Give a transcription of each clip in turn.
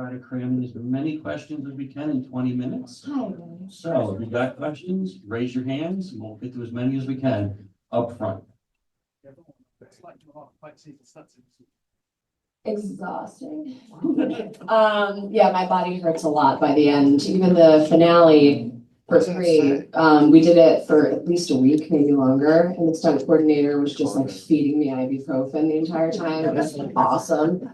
try to cram as many questions as we can in 20 minutes. Hi. So if you got questions, raise your hands and we'll get to as many as we can up front. Exhausting. Yeah, my body hurts a lot by the end. Even the finale for 3, we did it for at least a week, maybe longer. And the stunt coordinator was just like feeding me ibuprofen the entire time. It was awesome.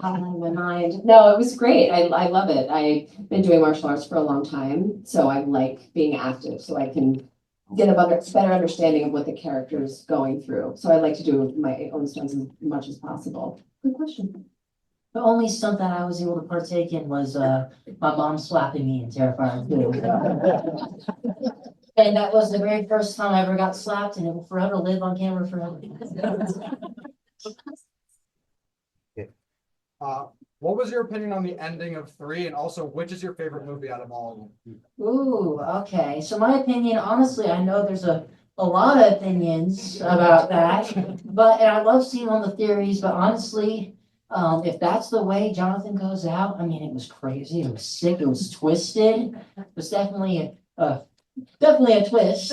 Out of my mind. No, it was great. I love it. I've been doing martial arts for a long time, so I like being active, so I can get a better understanding of what the character's going through. So I like to do my own stunts as much as possible. Good question. The only stunt that I was able to partake in was my mom slapping me in Terrifier 2. And that was the very first time I ever got slapped, and it will forever live on camera forever. What was your opinion on the ending of 3, and also which is your favorite movie out of all of them? Ooh, okay. So my opinion, honestly, I know there's a lot of opinions about that, and I love seeing all the theories, but honestly, if that's the way Jonathan goes out, I mean, it was crazy, it was sick, it was twisted. It was definitely a twist.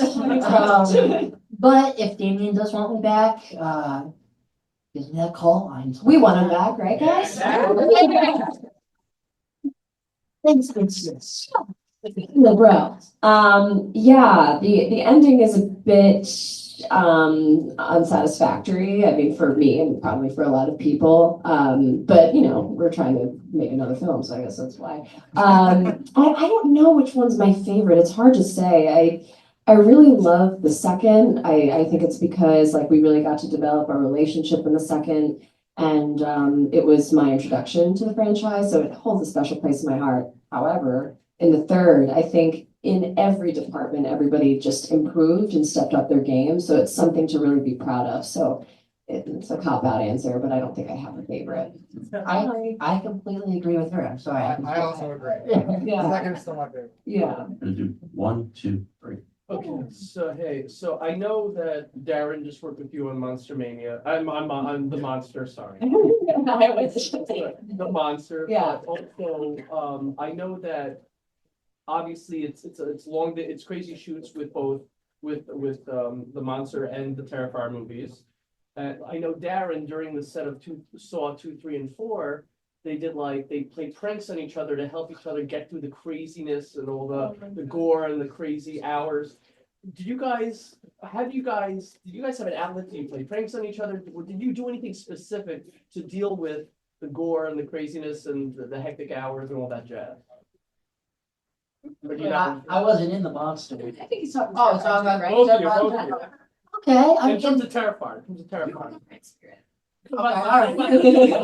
But if Damien does want me back, give me that call. We want him back, right, guys? Thanks, princess. No, bro. Yeah, the ending is a bit unsatisfactory. I mean, for me and probably for a lot of people. But you know, we're trying to make another film, so I guess that's why. I don't know which one's my favorite. It's hard to say. I really love the second. I think it's because like we really got to develop our relationship in the second, and it was my introduction to the franchise, so it holds a special place in my heart. However, in the third, I think in every department, everybody just improved and stepped up their game. So it's something to really be proud of. So it's a cop-out answer, but I don't think I have a favorite. I completely agree with her. I'm sorry. I also agree. Yeah. Second is still my favorite. Yeah. Gonna do 1, 2, 3. Okay, so I know that Darren just worked with you on Monster Mania. I'm on the Monster, sorry. The Monster. Yeah. But also, I know that obviously it's crazy shoots with both the Monster and the Terrifier movies. I know Darren during the set of Saw 2, 3, and 4. They played pranks on each other to help each other get through the craziness and all the gore and the crazy hours. Did you guys have an outlet? Did you play pranks on each other? Did you do anything specific to deal with the gore and the craziness and the hectic hours and all that jazz? I wasn't in the Monster. I think he's talking. Oh, it's talking about Both of you. Okay, In terms of Terrifier. all right.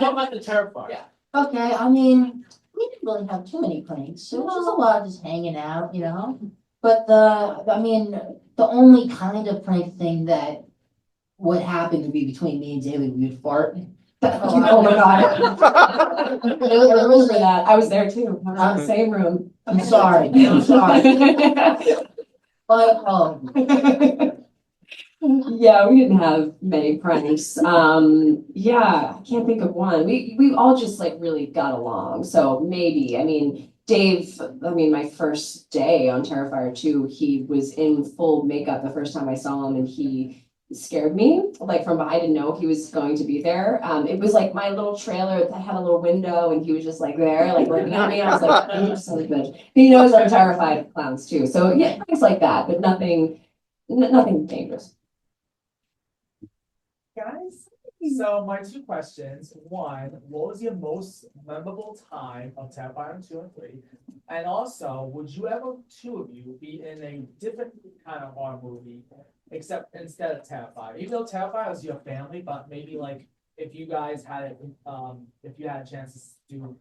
How about the Terrifier? Yeah. Okay, I mean, we didn't really have too many pranks. It was just a lot of just hanging out, you know? But the only kind of prank thing that would happen to be between me and David, we would fart. Oh my God. I remember that. I was there too. I was in the same room. I'm sorry. But, yeah, we didn't have many pranks. Yeah, I can't think of one. We all just like really got along. So maybe, I mean, Dave, my first day on Terrifier 2, he was in full makeup the first time I saw him, and he scared me like from behind. I didn't know he was going to be there. It was like my little trailer that had a little window, and he was just like there, like looking at me. I was like, oh, son of a bitch. He knows I'm terrified of clowns too. So yeah, things like that, but nothing dangerous. Guys, so my 2 questions. One, what was your most memorable time of Terrifier 2 and 3? And also, would you ever, 2 of you, be in a different kind of horror movie, instead of Terrifier? Even though Terrifier was your family, but maybe like if you guys had if you had a chance to do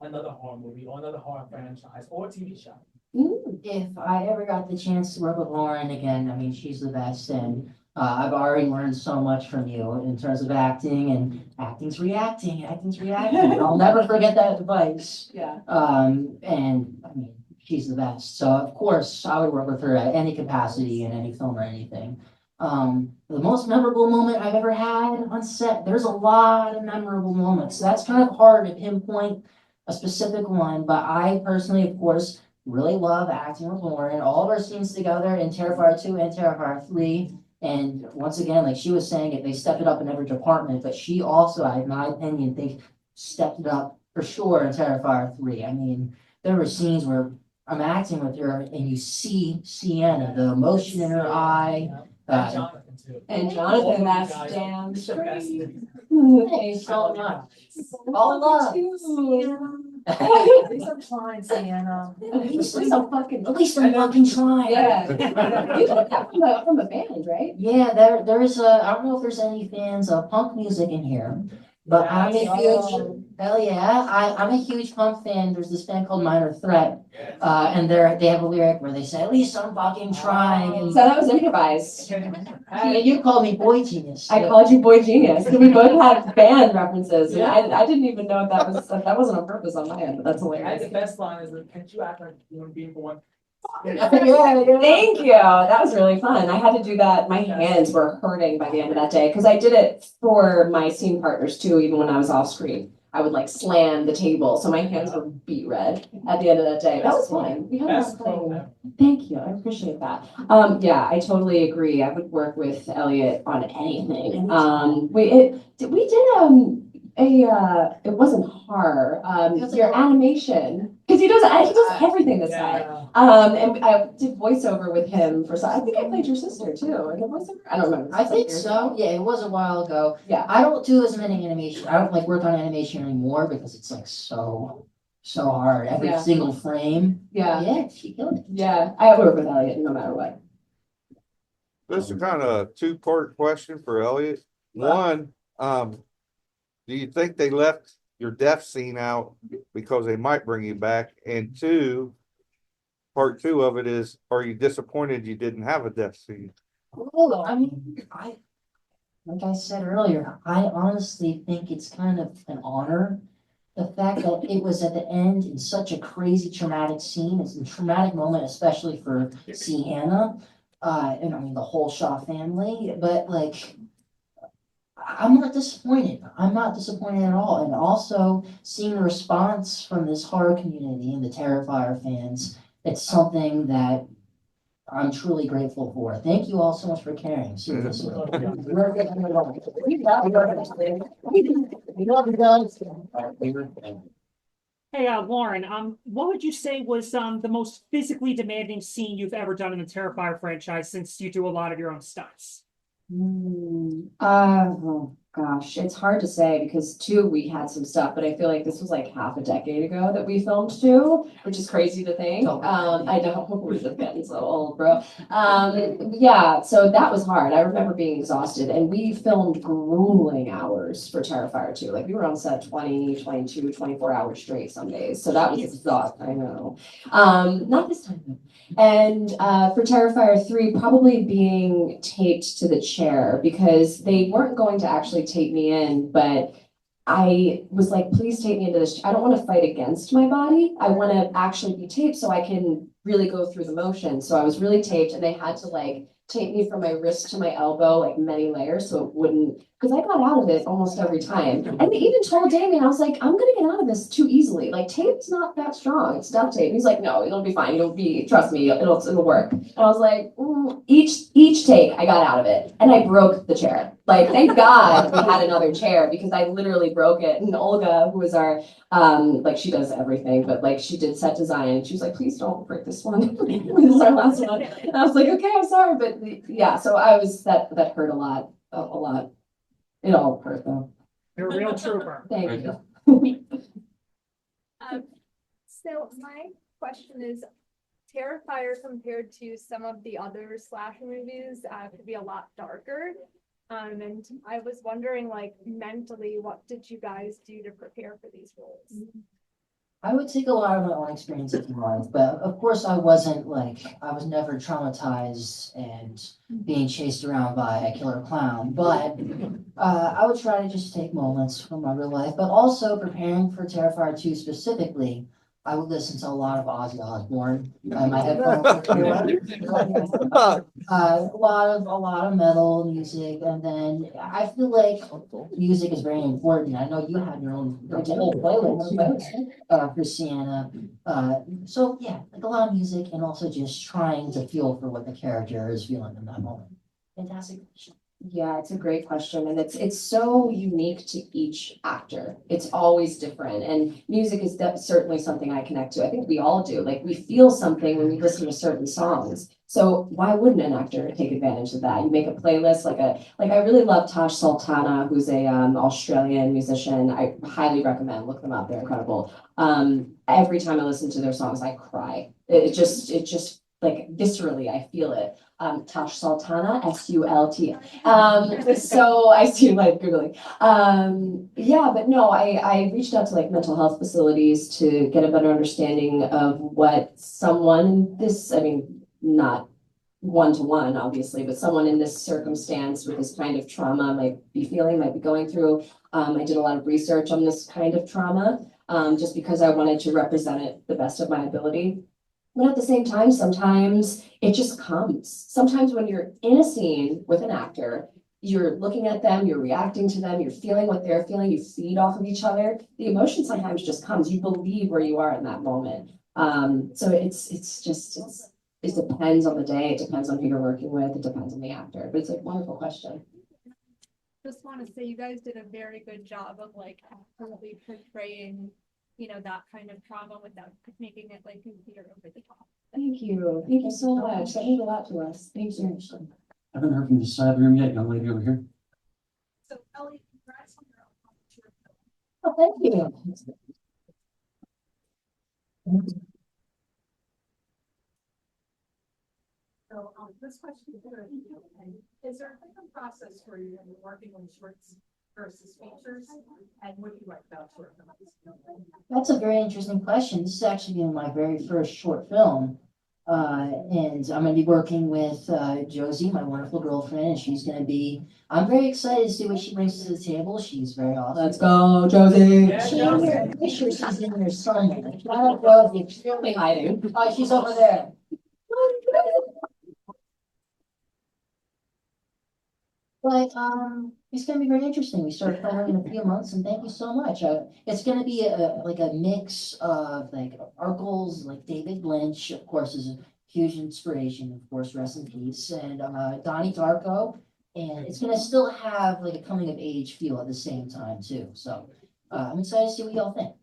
another horror movie or another horror franchise or a TV show. if I ever got the chance to work with Lauren again, I mean, she's the best, and I've already learned so much from you in terms of acting, and acting's reacting. I'll never forget that advice. Yeah. And I mean, she's the best. So of course I would work with her at any capacity in any film or anything. The most memorable moment I've ever had on set, there's a lot of memorable moments. So that's kind of hard to pinpoint. a specific one, but I personally, of course, really love acting with Lauren. All of our scenes together in Terrifier 2 and Terrifier 3. And once again, like she was saying, they stepped it up in every department, but she also, in my opinion, they stepped it up for sure in Terrifier 3. I mean, there were scenes where I'm acting with her and you see Sienna, the emotion in her eye. And Jonathan too. And Jonathan, that's Guys, damn it's the best straight. thing. Thanks so much. All love. At least I'm trying, Sienna. At least I'm fucking trying. Yeah. You took that from a band, right? Yeah, there is I don't know if there's any fans of punk music in here, but I'm a huge, hell yeah, I'm a huge punk fan. There's this band called Minor Threat, and they have a lyric where they say, at least I'm fucking trying. So And that was improvised. you called me boy genius. I called you boy genius. We both had band references, and Yeah. I didn't even know that wasn't on purpose on my end, but that's And the hilarious. best line is, can't you act like a human being for one? Yeah. Thank you. That was really fun. I had to do that. My hands were hurting by the end of that day because I did it for my scene partners too, even when I was off screen. I would like slam the table, so my hands were beet red at the end of that day. That was fun. We had a lot Best of fun. quote ever. Thank you. I appreciate that. Yeah, I totally agree. I would work with Elliot on anything. We did it wasn't horror. Your animation because he does everything this time. Yeah. And I did voiceover with him for some. I think I played your sister too in the voiceover. I don't remember. I think so. Yeah, it was a while ago. Yeah. I don't do as many animation. I don't like work on animation anymore because it's like so hard. Every Yeah. single frame. Yeah. Yeah, she killed it. Yeah. I work with Elliot no matter what. This is kind of a two-part question for Elliot. One, do you think they left your death scene out because they might bring you back? And two, part two of it is, are you disappointed you didn't have a death scene? Well, I mean, like I said earlier, I honestly think it's kind of an honor. The fact that it was at the end in such a crazy traumatic scene, it's a traumatic moment, especially for Sienna, and I mean the whole Shaw family, but like, I'm not disappointed. I'm not disappointed at all. And also seeing the response from this horror community and the Terrifier fans, it's something that I'm truly grateful for. Thank you all so much for caring. Seriously. We love you guys. Hey, Lauren, what would you say was the most physically demanding scene you've ever done in the Terrifier franchise, since you do a lot of your own stunts? Oh gosh, it's hard to say because two, we had some stuff, but I feel like this was like half a decade ago that we filmed two, which is crazy to think. I know we're just getting so old, bro. Yeah, so that was hard. I remember being exhausted, and we filmed grueling hours for Terrifier 2. Like we were on set 20, 22, 24 hours straight some days. So that was exhausting. I know. Not this time though. And for Terrifier 3, probably being taped to the chair because they weren't going to actually tape me in, but I was like, please tape me into this. I don't want to fight against my body. I want to actually be taped so I can really go through the motion. So I was really taped, and they had to like tape me from my wrist to my elbow, like many layers, so it wouldn't, because I got out of it almost every time. And they even told Damien, I was like, I'm gonna get out of this too easily. Like tape's not that strong. It's duct tape. He's like, no, it'll be fine. Trust me, it'll work. And I was like, each take, I got out of it, and I broke the chair. Like, thank God we had another chair because I literally broke it. And Olga, who was our like she does everything, but like she did set design, and she was like, please don't break this one. This is our last one. And I was like, okay, I'm sorry, but yeah. So I was that hurt a lot. It all hurt though. You're a real trooper. Thank you. So my question is, Terrifier compared to some of the other slasher movies could be a lot darker. And I was wondering, like, mentally, what did you guys do to prepare for these roles? I would take a lot of my own experiences in life, but of course I was never traumatized and being chased around by a killer clown, but I would try to just take moments from my real life, but also preparing for Terrifier 2 specifically. I would listen to a lot of Ozzy Osbourne on my headphones. A lot of metal music, and then I feel like music is very important. I know you have your whole playlist, Christiana. So yeah, like a lot of music, and also just trying to feel for what the character is feeling in that moment. Fantastic. Yeah, it's a great question, and it's so unique to each actor. It's always different, and music is certainly something I connect to. I think we all do. Like we feel something when we listen to certain songs. So why wouldn't an actor take advantage of that? You make a playlist like I really love Tash Sultana, who's a Australian musician. I highly recommend look them up. They're incredible. Every time I listen to their songs, I cry. It just like viscerally, I feel it. Tash Sultana, S-U-L-T. So I see like Googling. Yeah, but no, I reached out to like mental health facilities to get a better understanding of what someone I mean, not one-to-one, obviously, but someone in this circumstance with this kind of trauma might be going through. I did a lot of research on this kind of trauma, just because I wanted to represent it the best of my ability. But at the same time, sometimes it just comes. Sometimes when you're in a scene with an actor, you're looking at them, you're reacting to them, you're feeling what they're feeling, you feed off of each other. The emotion sometimes just comes. You believe where you are in that moment. So it depends on the day, it depends on who you're working with, it depends on the actor. But it's a wonderful question. Just want to say you guys did a very good job of like accurately portraying, you know, that kind of trauma without making it like computer over the top. Thank you. Thank you so much. That means a lot to us. Thank you. I haven't heard from this side of the room yet, young lady over here. So Ellie, congrats on your Oh, thank you. So, this question is there a different process for you when you're working on shorts versus features? And what do you like about short films? That's a very interesting question. This is actually in my very first short film. And I'm gonna be working with Josie, my wonderful girlfriend, and I'm very excited to see what she brings to the table. She's very awesome. Let's go, Josie. I'm pretty sure she's in there somewhere. Shout out Josie. She's really hiding. Oh, she's over there. But it's gonna be very interesting. We started planning in a few months, and thank you so much. It's gonna be like a mix of like our goals, like David Lynch, of course, is a huge inspiration, of course, rest in peace, and Donnie Darko, and it's gonna still have like a coming of age feel at the same time too. So I'm excited to see what y'all think.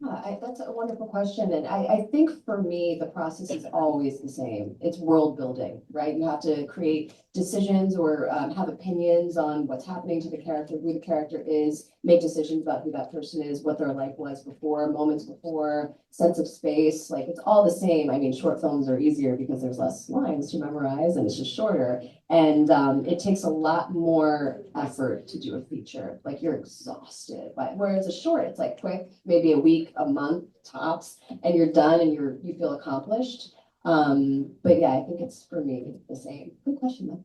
That's a wonderful question. And I think for me, the process is always the same. It's world building, right? You have to create decisions or have opinions on what's happening to the character, who the character is, make decisions about who that person is, what their life was before, moments before, sense of space. Like it's all the same. I mean, short films are easier because there's less lines to memorize and it's just shorter. And it takes a lot more effort to do a feature. Like you're exhausted. But whereas a short, it's like quick, maybe a week, a month tops, and you're done and you feel accomplished. But yeah, I think it's for me the same. Good question though.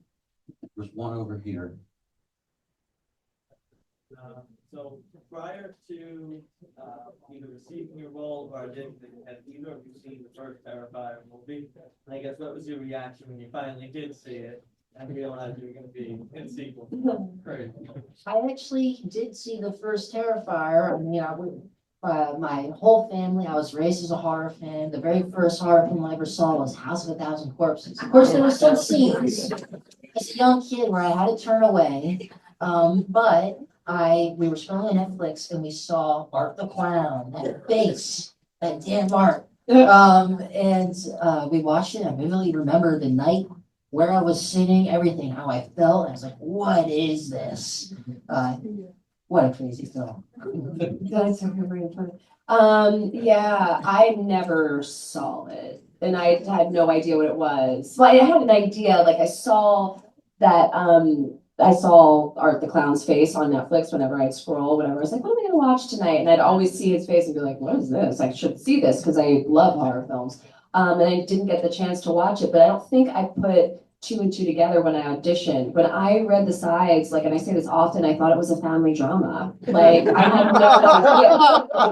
There's one over here. So prior to either receiving your role or auditioning, had either of you seen the first Terrifier movie? And I guess what was your reaction when you finally did see it and realized you were going to be in sequel? Great. I actually did see the first Terrifier. I mean, my whole family, I was raised as a horror fan. The very first horror film I ever saw was House of a Thousand Corpses. Of course, there were some scenes as a young kid where I had to turn away. But we were scrolling Netflix and we saw Art the Clown, that face, that damn Art. And we watched it. I vividly remember the night where I was sitting, everything, how I felt. I was like, what is this? What a crazy film. That's so very funny. Yeah, I never saw it. And I had no idea what it was. Well, I had an idea, like I saw that I saw Art the Clown's face on Netflix whenever I'd scroll, whatever. I was like, what am I gonna watch tonight? And I'd always see his face and be like, what is this? I should see this because I love horror films. And I didn't get the chance to watch it, but I don't think I put two and two together when I auditioned. When I read the sides, like, and I say this often, I thought it was a family drama. Like, I had no idea.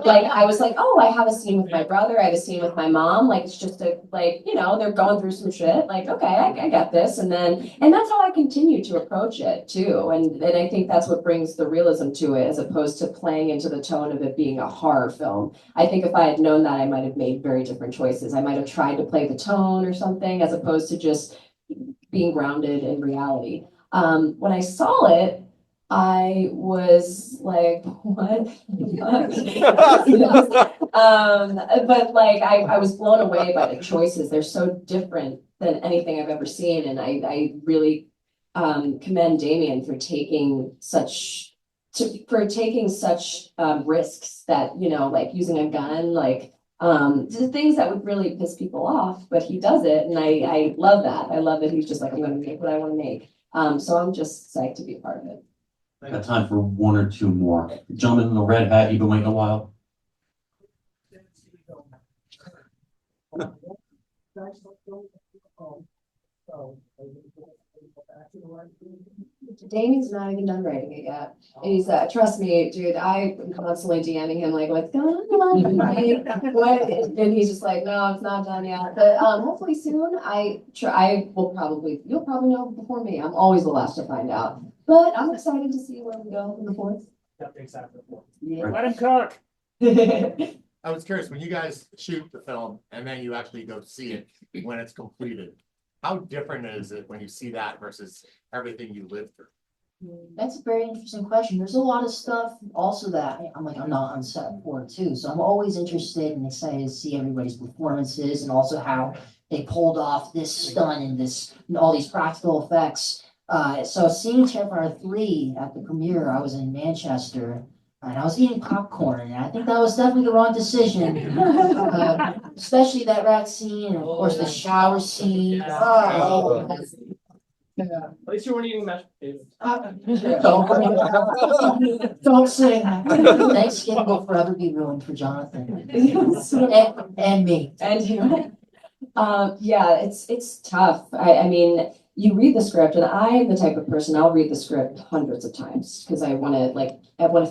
Like, I was like, oh, I have a scene with my brother, I have a scene with my mom. Like, it's just a, like, you know, they're going through some shit. Like, okay, I get this. And that's how I continue to approach it too. And I think that's what brings the realism to it, as opposed to playing into the tone of it being a horror film. I think if I had known that, I might have made very different choices. I might have tried to play the tone or something, as opposed to just being grounded in reality. When I saw it, I was like, what? But like, I was blown away by the choices. They're so different than anything I've ever seen. And I really commend Damien for taking such risks that, you know, like using a gun, like just things that would really piss people off, but he does it. And I love that. I love that he's just like, I'm going to make what I want to make. So I'm just psyched to be a part of it. Got time for one or two more. Gentleman in the red hat, you've been waiting a while. Damien's not even done writing it yet. He's trust me, dude, I'm constantly DMing him like, what's going on? Like, and he's just like, no, it's not done yet. But hopefully soon. You'll probably know before me. I'm always the last to find out. But I'm excited to see where we go in the fourth. Yep, exactly. Yeah. Let him cook. I was curious, when you guys shoot the film and then you actually go see it when it's completed, how different is it when you see that versus everything you lived through? That's a very interesting question. There's a lot of stuff also that I'm not on set for too. So I'm always interested and excited to see everybody's performances and also how they pulled off this stunt and all these practical effects. So seeing Terrifier 3 at the premiere, I was in Manchester and I was eating popcorn, and I think that was definitely the wrong decision. Especially that rat scene, and of course the shower scene. At least you weren't eating mashed potatoes. Don't say that. Thanksgiving will forever be ruined for Jonathan and me. And you. Yeah, it's tough. I mean, you read the script, and I'm the type of person, I'll read the script hundreds of times because I want to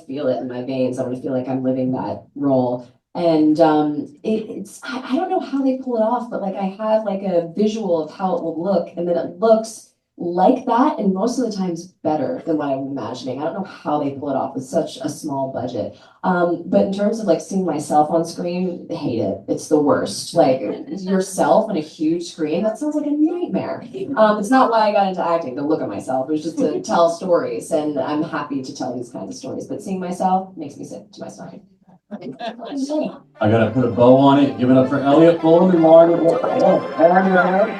feel it in my veins. I want to feel like I'm living that role. And I don't know how they pull it off, but like I have like a visual of how it will look, and then it looks like that, and most of the times better than what I'm imagining. I don't know how they pull it off with such a small budget. But in terms of like seeing myself on screen, I hate it. It's the worst. Like yourself on a huge screen, that sounds like a nightmare. It's not why I got into acting, to look at myself. It was just to tell stories, and I'm happy to tell these kinds of stories. But seeing myself makes me sick to my stomach. I gotta put a bow on it. Give it up for Elliott Fullam and Lauren LeVera.